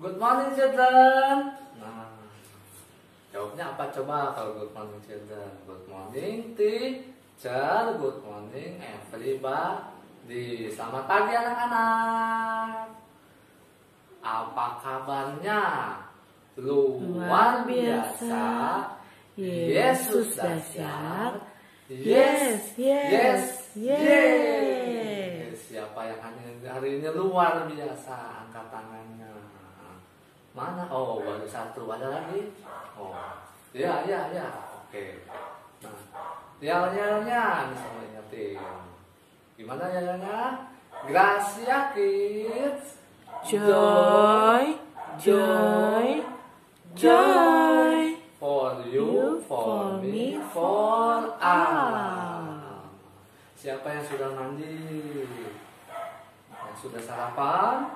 Good morning children. Nah, jawabnya apa coba kalau good morning children? Good morning teacher. Good morning everybody. Selamat pagi anak-anak. Apa kabarnya? Luar biasa. Yesus dahsyat. Yes, yes, yes. Siapa yang hari ini luar biasa? Angkat tangannya. Mana? Oh, baru satu. Ada lagi? Oh, ya. Oke. Nah, yel-yelnya bisa mengingetin. Gimana yelnya? Gracia Kids. Joy. For you, for me, for all. Siapa yang sudah mandi? Yang sudah sarapan?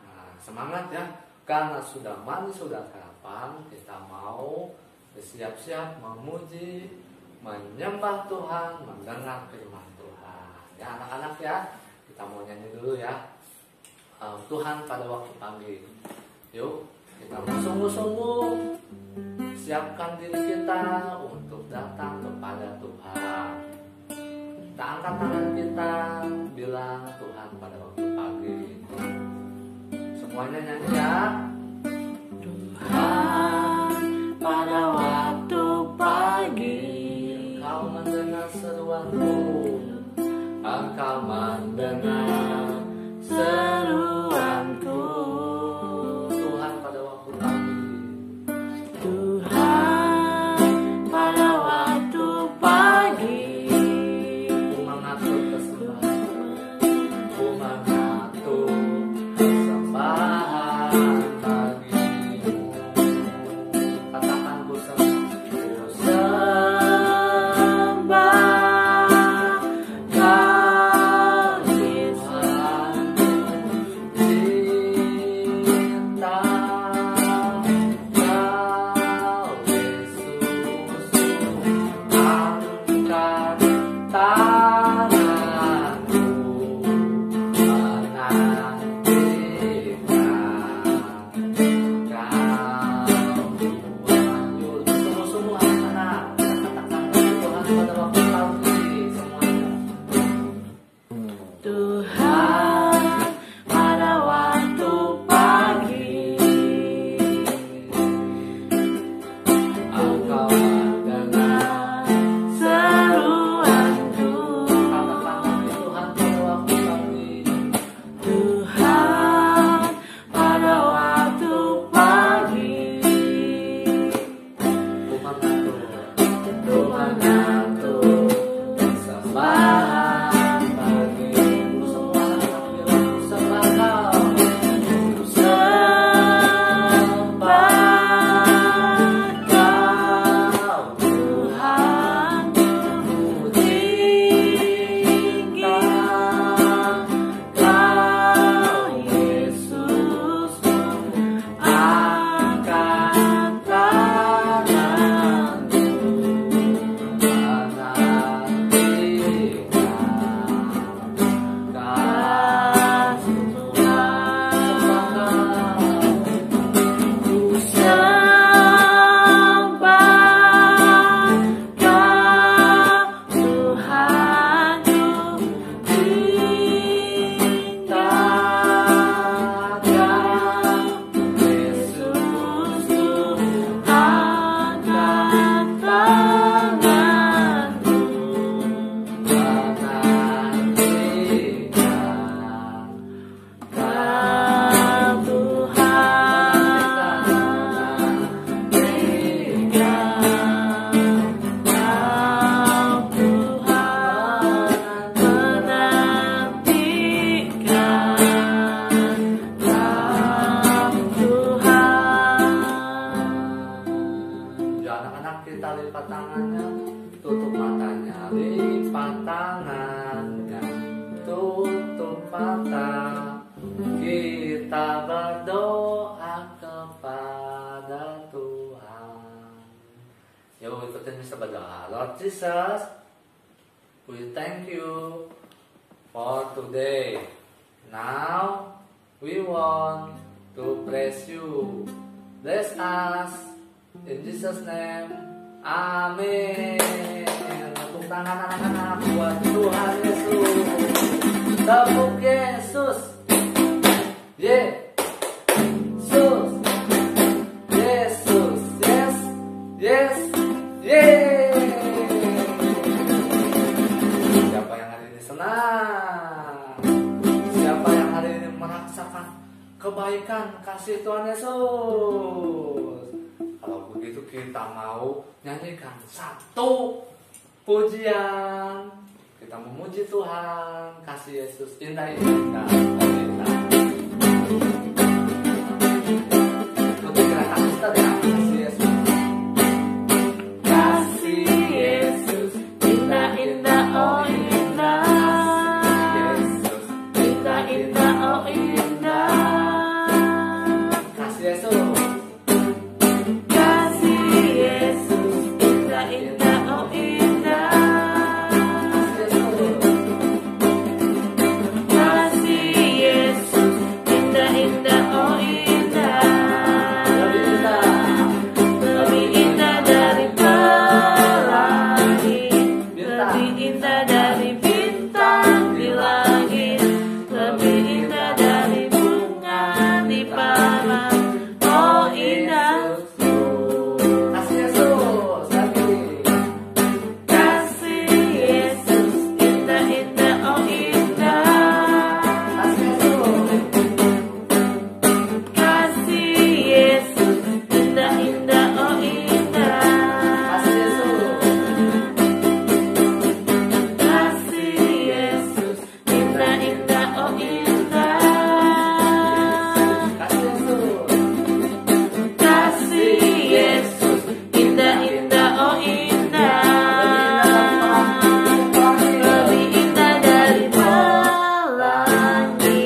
Nah, semangat ya. Karena sudah mandi, sudah sarapan, kita mau bersiap-siap memuji, menyembah Tuhan, mendengar firman Tuhan. Ya anak-anak ya, kita mau nyanyi dulu ya. Tuhan pada waktu pagi. Yuk, kita bersungguh-sungguh siapkan diri kita untuk datang kepada Tuhan. Kita angkat tangan kita, bilang Tuhan pada waktu pagi. Semuanya nyanyi ya. Tuhan pada waktu pagi, Engkau mendengar seruanku, Engkau mendengar seruanku. Tuhan pada waktu pagi. Tuhan pada waktu pagi, Ku mengatur persembahan, Ku mengatur persembahan bagimu. Katakan ku sembah Kau Yesus, cinta Kau Yesus, angkat tanganku menantikan Kau Tuhan. Yuk sungguh-sungguh anak-anak, katakan Tuhan pada waktu pagi semuanya. Tuhan pada waktu pagi, Engkau mendengar seruanku. kata-kata Tuhan pada waktu pagi. Tuhan pada waktu pagi, Ku mengatur persembahan bagimu. Semua anak bilang ku sembah Kau. sembah Kau Tuhan, Ku tinggal Kau Yesus, angkat tanganku menantikan ku sembah Kau Tuhan, cinta Yesus, angkat tanganku. Kau Tuhan, Kau Tuhan, menantikan Kau Tuhan. Ya anak-anak, kita lipat tangannya, tutup matanya, lipat tangannya, tutup mata. Kita berdoa kepada Tuhan. Yuk ikutin bisa berdoa. Lord Jesus, we thank you for today. Now we want to praise you. Bless us in Jesus name. Amin. Tepuk tangan anak-anak buat Tuhan Yesus. Tepuk Yesus. Yesus. Yesus. Yes. Yes. Yeay. Siapa yang hari ini senang? Siapa yang hari ini merasakan kebaikan kasih Tuhan Yesus? Kalau begitu kita mau nyanyikan satu pujian. Kita memuji Tuhan, kasih Yesus indah indah. Untuk gerakan kita ya, kasih Yesus. Kasih Yesus indah indah oh indah. Yesus Indah indah oh indah. kasih Yesus. Kasih Yesus indah indah oh indah. Kasih Yesus indah indah oh indah. Lebih indah dari pelangi, lebih indah dari bintang di langit, lebih indah dari bunga di padang. Oh indah. Kasih Yesus lagi. Kasih Yesus indah indah oh indah. Kasih Yesus. Kasih Yesus indah indah oh indah. Kasih Yesus. Kasih Yesus indah indah oh indah. Kasih Yesus. Kasih Yesus indah indah oh indah. Lebih indah dari pelangi,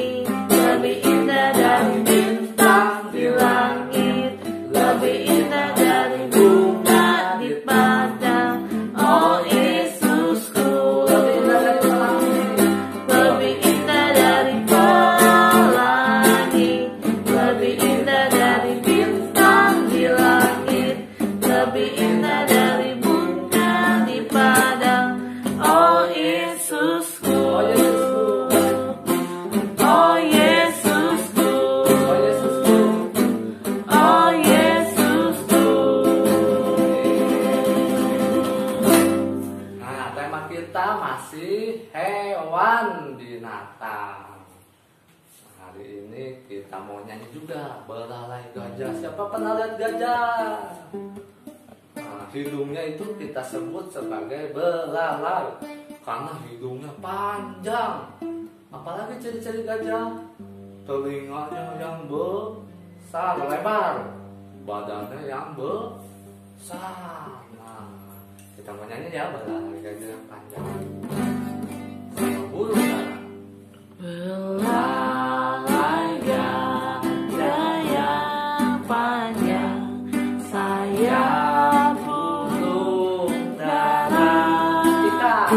lebih indah dari bintang di langit, lebih indah dari bunga di padang. Oh Yesusku, lebih indah dari pelangi, lebih indah dari bintang di langit, lebih indah dari bunga di padang. Oh Yesusku, Oh Yesusku. oh Yesusku, Oh Yesusku. oh Yesusku. Nah, tema kita masih hewan binatang. Nah, hari ini kita mau nyanyi juga belalai gajah. Siapa pernah lihat gajah? Nah, hidungnya itu kita sebut sebagai belalai karena hidungnya panjang. Apalagi ciri-ciri gajah? Telinganya yang besar, lebar, badannya yang besar. Nah, kita mau nyanyi ya belalai gajah yang panjang. Sama burung darah. Belalai gajah yang panjang, sayap burung dara, Ikan.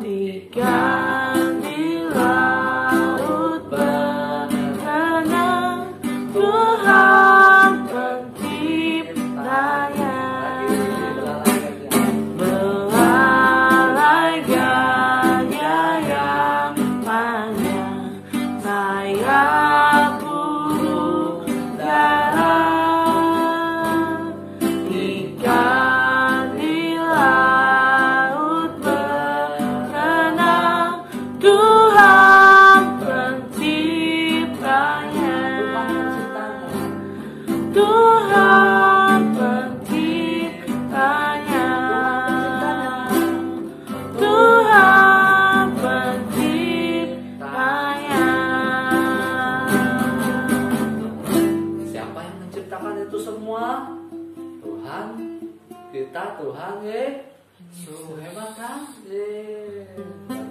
ikan di laut berenang, Tuhan penciptanya. Belalai gajah. Belalai gajah yang panjang, sayap burung dara, ikan di laut berenang, Tuhan penciptanya. Tuhan penciptanya. Tuhan penciptanya. Siapa yang menciptakan itu semua? Tuhan. Kita Tuhan Yesus. Hebat kan?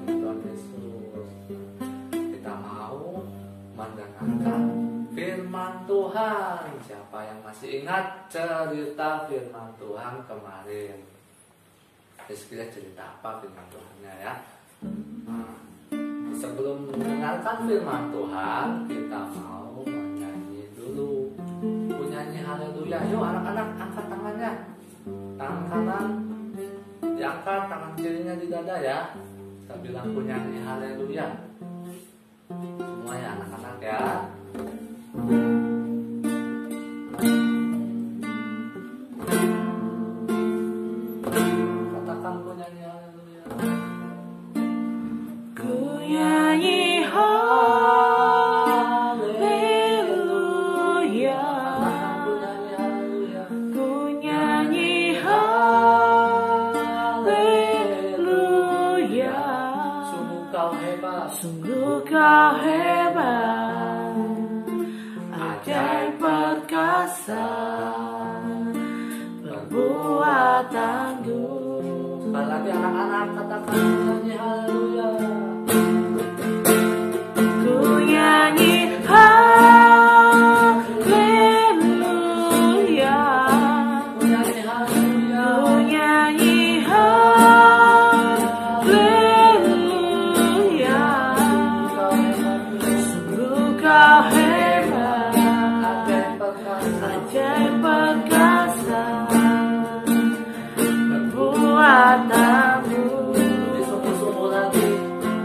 Tuhan Yesus. Kita mau mendengarkan firman Tuhan. Siapa yang masih ingat cerita firman Tuhan kemarin? Kira-kira cerita apa firman Tuhannya ya? Nah, sebelum mendengarkan firman Tuhan, kita mau menyanyi haleluya. Yuk anak-anak angkat tangannya. Tangan kanan diangkat, tangan kirinya di dada ya. Kita bilang nyanyi haleluya. Semua ya anak-anak ya. Katakan ku nyanyi haleluya. Ku nyanyi haleluya. Katakan ku nyanyi haleluya. Ku nyanyi haleluya. Sungguh kau hebat. Sungguh kau hebat, ajaib perkasa perbuatanmu. Sekali lagi anak-anak katakan ku nyanyi haleluya. Ku nyanyi haleluya. Ku nyanyi haleluya. Ku nyanyi haleluya. Kau hebat. Sungguh kau hebat, Ajaib perkasa. ajaib perkasa perbuatanmu. Sungguh-sungguh lagi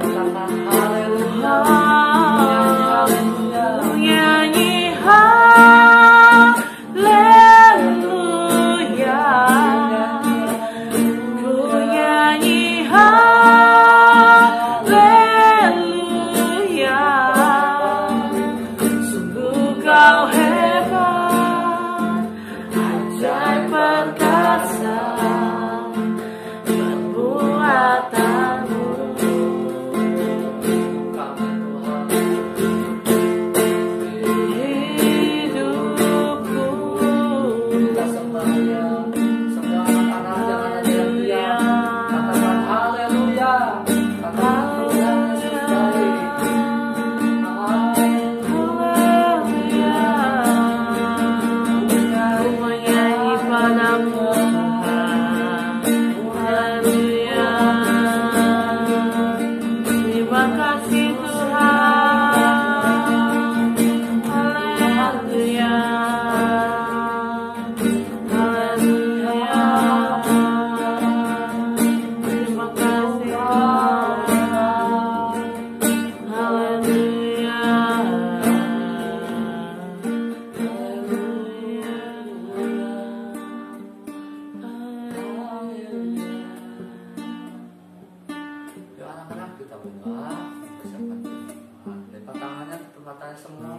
katakan haleluya. Ku nyanyi haleluya. Ku nyanyi haleluya. Sungguh kau hebat, ajaib perkasa perbuatanmu. Kami Tuhan. Hidupku Kita sembah Dia. Semua anak-anak jangan ada yang diam. Katakan haleluya. Katakan Tuhan Yesus baik. haleluya. Ku menyanyi padamu Tuhan. Haleluya. Terima kasih Tuhan. Haleluya. Haleluya. Terima kasih Tuhan. Haleluya. Yuk anak-anak kita berdoa. Persiapkan Tuhan. Lipat tangannya, tempat tangan semua.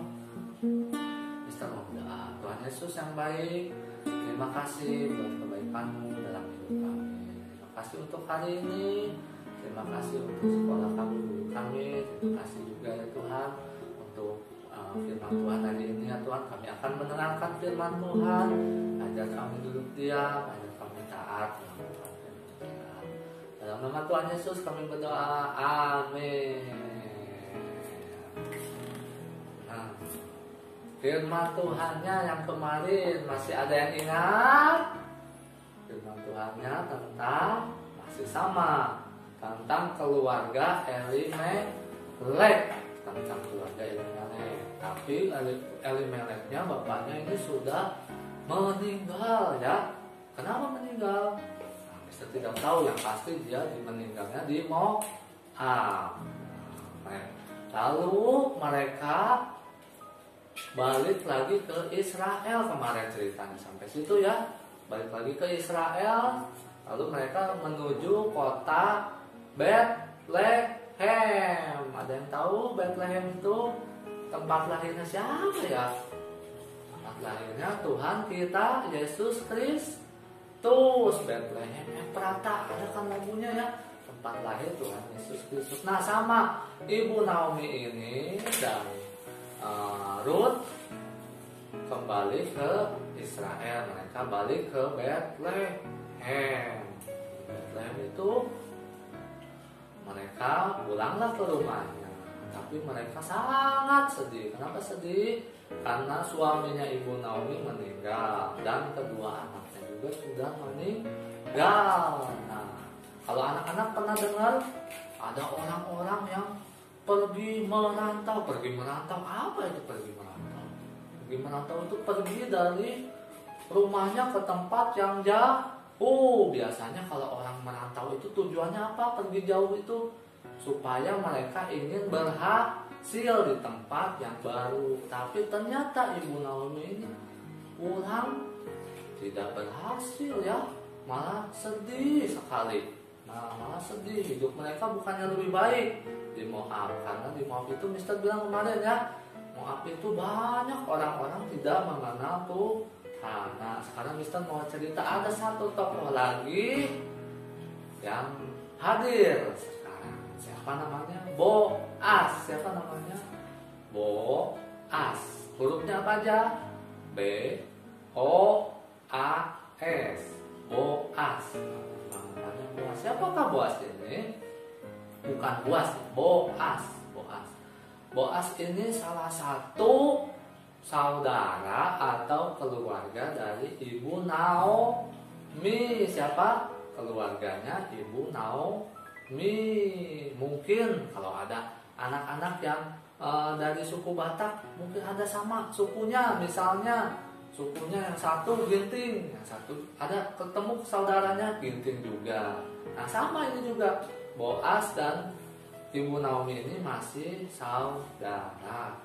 Kita mau berdoa. Tuhan Yesus yang baik, terima kasih buat kebaikan-Mu dalam hidup kami. Terima kasih untuk hari ini. Terima kasih untuk sekolah kami, guru kami. Terima kasih juga ya Tuhan untuk firman Tuhan hari ini ya Tuhan. Kami akan menerangkan firman Tuhan. Ajar kami duduk diam, ajar kami taat. Dalam nama Tuhan Yesus kami berdoa. Amin. Nah, firman Tuhannya yang kemarin masih ada yang ingat? Firman Tuhannya tentang masih sama, tentang keluarga Elimelek, tentang keluarga Elimelek. Tapi Elimeleknya bapaknya ini sudah meninggal ya. Kenapa meninggal? Nah, kita tidak tahu, yang pasti dia meninggalnya di Moab. Lalu mereka balik lagi ke Israel, kemarin ceritanya sampai situ ya. Balik lagi ke Israel, lalu mereka menuju kota Bethlehem. Ada yang tahu Bethlehem itu tempat lahirnya siapa ya? Tempat lahirnya Tuhan kita Yesus Kristus. Bethlehem Efrata, ada kan lagunya ya, tempat lahir Tuhan Yesus Kristus. Nah sama Ibu Naomi ini dan Ruth kembali ke Israel. Mereka balik ke Bethlehem. Bethlehem itu mereka pulanglah ke rumahnya, tapi mereka sangat sedih. Kenapa sedih? Karena suaminya Ibu Naomi meninggal dan kedua anaknya juga sudah meninggal. Nah, kalau anak-anak pernah dengar ada orang-orang yang pergi merantau. Pergi merantau apa itu pergi merantau? Pergi merantau itu pergi dari rumahnya ke tempat yang jauh. Biasanya kalau orang merantau itu tujuannya apa? Pergi jauh itu supaya mereka ingin berhasil di tempat yang baru. Tapi ternyata Ibu Naomi ini pulang tidak berhasil ya, malah sedih sekali. Malah sedih, hidup mereka bukannya lebih baik di Moab. Karena di Moab itu Mister bilang kemarin ya, Moab itu banyak orang-orang tidak mengenal Tuhan. Nah sekarang Mister mau cerita ada satu tokoh lagi yang hadir sekarang. Siapa namanya? Boas. Siapa namanya? Boas. Hurufnya apa aja? B O A S. Boas. Namanya Boas. Siapakah Boas ini? Bukan Boas, Boas. Boas. Boas ini salah satu saudara atau keluarga dari Ibu Naomi. Siapa? Keluarganya Ibu Naomi. Mungkin kalau ada anak-anak yang dari suku Batak, mungkin ada sama sukunya. Misalnya sukunya yang satu Ginting, yang satu ada ketemu saudaranya Ginting juga. Nah sama ini juga, Boas dan Ibu Naomi ini masih saudara.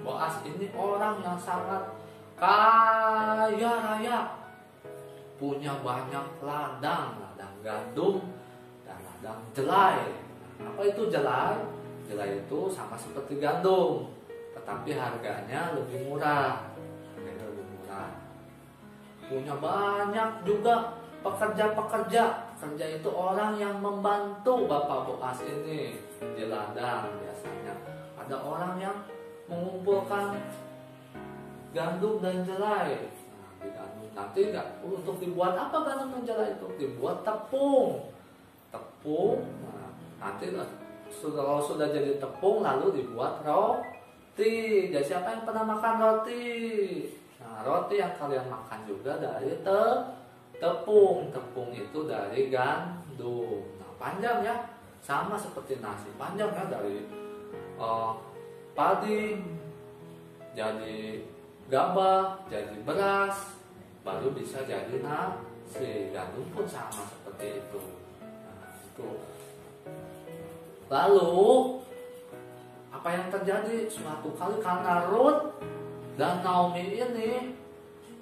Boas ini orang yang sangat kaya raya, punya banyak ladang gandum dan ladang jelai. Apa itu jelai? Jelai itu sama seperti gandum, tetapi harganya lebih murah. Punya banyak juga pekerja-pekerja. Pekerja itu orang yang membantu Bapak Boas ini di ladang. Biasanya ada orang yang mengumpulkan gandum dan jelai. Nah, di gandum nanti untuk dibuat apa gandum dan jelai itu? Dibuat tepung. Nah, nanti kalau sudah jadi tepung lalu dibuat roti. Jadi siapa yang pernah makan roti? Nah, roti yang kalian makan juga dari tepung. Tepung itu dari gandum. Nah, panjang ya, sama seperti nasi. Panjang ya, dari padi jadi gabah, jadi beras, baru bisa jadi nasi. Gandum pun sama seperti itu. Nah, itu. Lalu apa yang terjadi? Suatu kali karena Ruth dan Naomi ini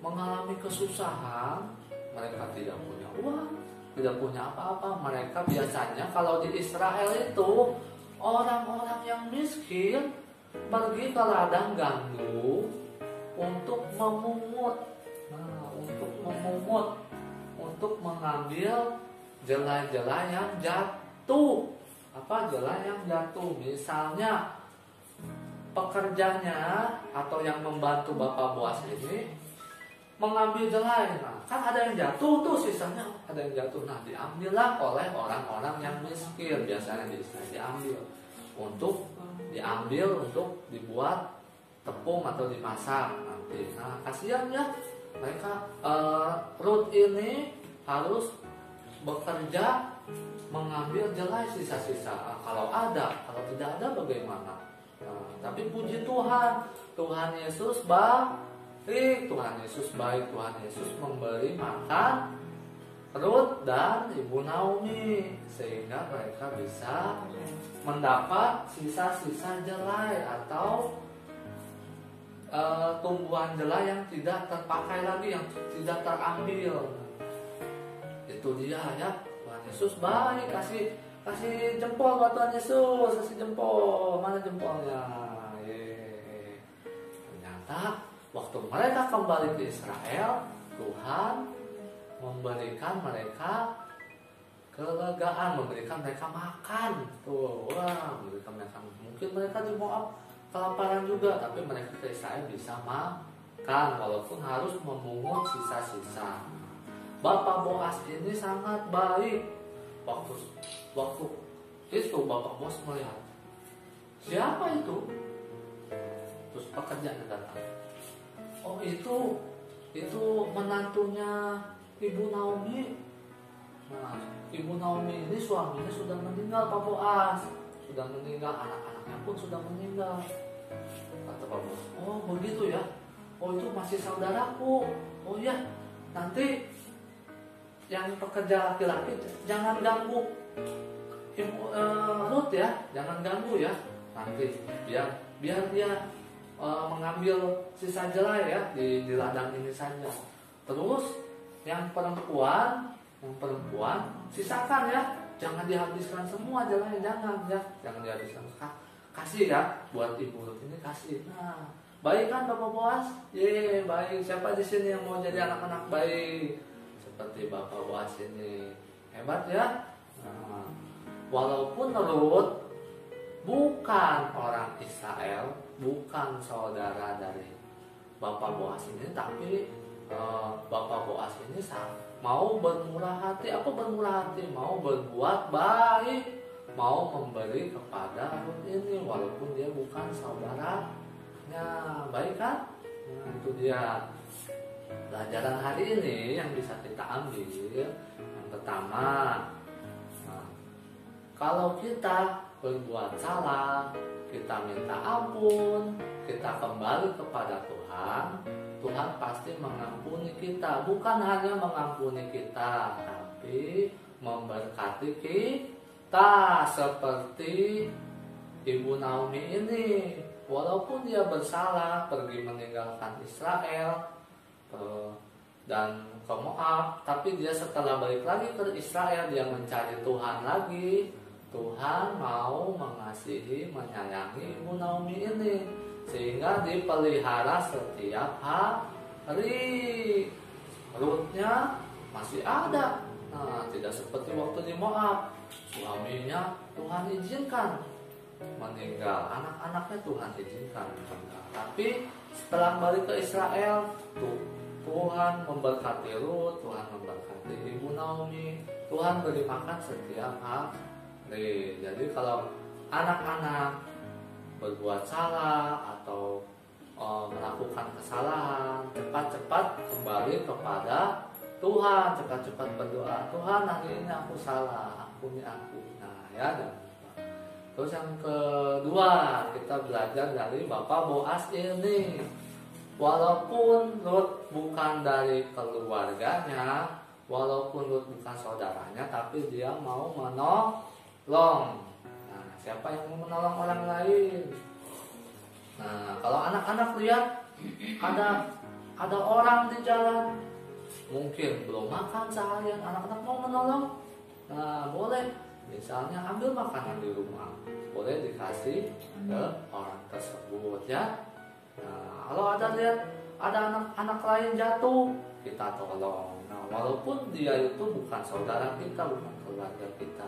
mengalami kesusahan, mereka tidak punya uang, tidak punya apa-apa. Mereka biasanya kalau di Israel itu orang-orang yang miskin pergi ke ladang gandum untuk memungut, untuk mengambil jelai-jelai yang jatuh. Apa jelai yang jatuh? Misalnya pekerjanya atau yang membantu Bapak Boas ini mengambil jelai. Nah, kan ada yang jatuh tuh, sisanya ada yang jatuh. Nah, diambillah oleh orang-orang yang miskin. Biasanya diambil untuk dibuat tepung atau dimasak nanti. Nah, kasihan ya mereka. Ruth ini harus bekerja mengambil jelai sisa-sisa. Kalau tidak ada bagaimana? Nah, tapi puji Tuhan, Tuhan Yesus baik, Tuhan Yesus memberi makan Ruth dan Ibu Naomi sehingga mereka bisa mendapat sisa-sisa jelai atau tumbuhan jelai yang tidak terpakai lagi, yang tidak terambil. Itu dia ya, Tuhan Yesus baik. Kasih jempol buat Tuhan Yesus, kasih jempol. Mana jempolnya? Ternyata waktu mereka kembali ke Israel, Tuhan memberikan mereka kelegaan, memberikan mereka makan. Tuh, memberikan mereka. Mungkin mereka di Moab kelaparan juga, tapi mereka ke Israel bisa makan walaupun harus memungut sisa-sisa. Bapak Boas ini sangat baik. Waktu itu Bapak Boas melihat, siapa itu? Terus pekerjanya datang. Oh, itu menantunya Ibu Naomi. Nah, Ibu Naomi ini suaminya sudah meninggal, Pak Boas. Sudah meninggal, anak-anaknya pun sudah meninggal. Kata Pak Boas, oh begitu ya. Oh, itu masih saudaraku. Oh ya, nanti yang pekerja laki-laki jangan ganggu Ruth ya, jangan ganggu ya, nanti biar dia mengambil sisa jelai ya di ladang ini saja. Terus yang perempuan sisakan ya, jangan dihabiskan semua jelai, jangan dihabiskan, kasih ya buat ibu Ruth ini, kasih. Nah, baik kan Bapak Boas? Ye, baik. Siapa di sini yang mau jadi anak-anak baik seperti Bapak Boas ini? Hebat ya. Nah, walaupun Ruth bukan orang Israel, bukan saudara dari Bapak Boas ini, tapi Bapak Boas ini mau bermurah hati. Apa bermurah hati? Mau berbuat baik, mau memberi kepada Ruth ini walaupun dia bukan saudaranya. Baik kan? Nah, itu dia pelajaran hari ini yang bisa kita ambil. Yang pertama, kalau kita berbuat salah, kita minta ampun, kita kembali kepada Tuhan, Tuhan pasti mengampuni kita. Bukan hanya mengampuni kita, tapi memberkati kita. Seperti Ibu Naomi ini, walaupun dia bersalah pergi meninggalkan Israel dan ke Moab, tapi dia setelah balik lagi ke Israel, dia mencari Tuhan lagi. Tuhan mau mengasihi, menyayangi Ibu Naomi ini, sehingga dipelihara setiap hari. Ruthnya masih ada. Nah, tidak seperti waktu di Moab, suaminya Tuhan izinkan meninggal, anak-anaknya Tuhan izinkan meninggal. Tapi setelah balik ke Israel, Tuhan memberkati Ruth, Tuhan memberkati Ibu Naomi, Tuhan beri makan setiap hari. Jadi kalau anak-anak berbuat salah atau melakukan kesalahan, cepat-cepat kembali kepada Tuhan, cepat-cepat berdoa, Tuhan hari ini aku salah, ampuni aku. Nah ya, jangan lupa. Terus yang kedua, kita belajar dari Bapak Boas ini. Walaupun Ruth bukan dari keluarganya, walaupun Ruth bukan saudaranya, tapi dia mau menolong. Nah, siapa yang mau menolong orang lain? Nah, kalau anak-anak lihat ada orang di jalan, mungkin belum makan seharian, anak-anak mau menolong. Nah, boleh, misalnya ambil makanan di rumah, boleh dikasih ke orang tersebut ya. Nah, kalau lihat ada anak-anak lain jatuh, kita tolong. Nah, walaupun dia itu bukan saudara kita, bukan keluarga kita,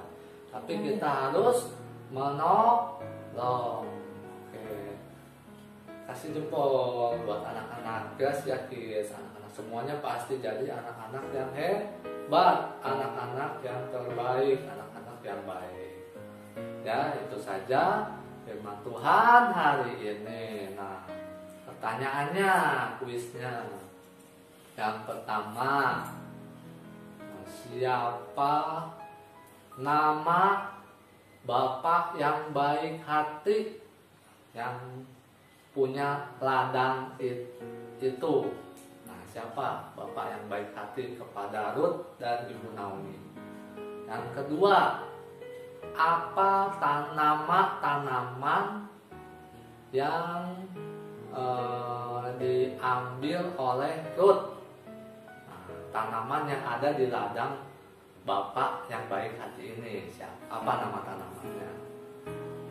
tapi kita harus menolong. Oke. Kasih jempol buat anak-anak. Guys ya guys, anak-anak semuanya pasti jadi anak-anak yang hebat, anak-anak yang terbaik, anak-anak yang baik. Ya, itu saja firman Tuhan hari ini. Nah, pertanyaannya, kuisnya. Yang pertama, siapa nama bapak yang baik hati yang punya ladang itu? Nah, siapa bapak yang baik hati kepada Ruth dan Ibu Naomi? Yang kedua, apa tanaman yang diambil oleh Ruth? Nah, tanaman yang ada di ladang bapak yang baik hati ini, siapa? Apa nama tanamannya?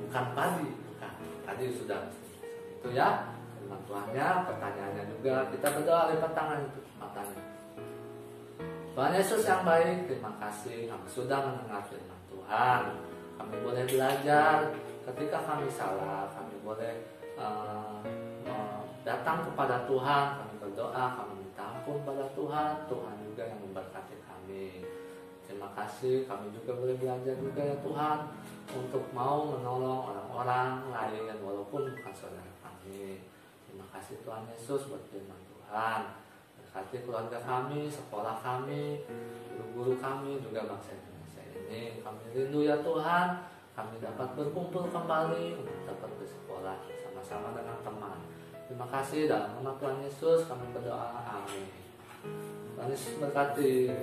Bukan padi, bukan. Tadi sudah itu ya. Firman Tuhannya, pertanyaannya juga. Kita berdoa, lipat tangan itu matanya. Tuhan Yesus yang baik, terima kasih kami sudah mendengar firman Tuhan. Kami boleh belajar ketika kami salah, kami boleh datang kepada Tuhan, kami berdoa, kami minta ampun pada Tuhan. Tuhan juga yang memberkati kami. Terima kasih, kami juga boleh belajar juga ya Tuhan, untuk mau menolong orang-orang lain walaupun bukan saudara kami. Terima kasih Tuhan Yesus buat firman Tuhan. Berkati keluarga kami, sekolah kami, guru-guru kami, juga bangsa Indonesia ini. Kami rindu ya Tuhan, kami dapat berkumpul kembali untuk dapat bersekolah sama-sama dengan teman. Terima kasih, dalam nama Tuhan Yesus kami berdoa, amin. Tuhan Yesus berkati.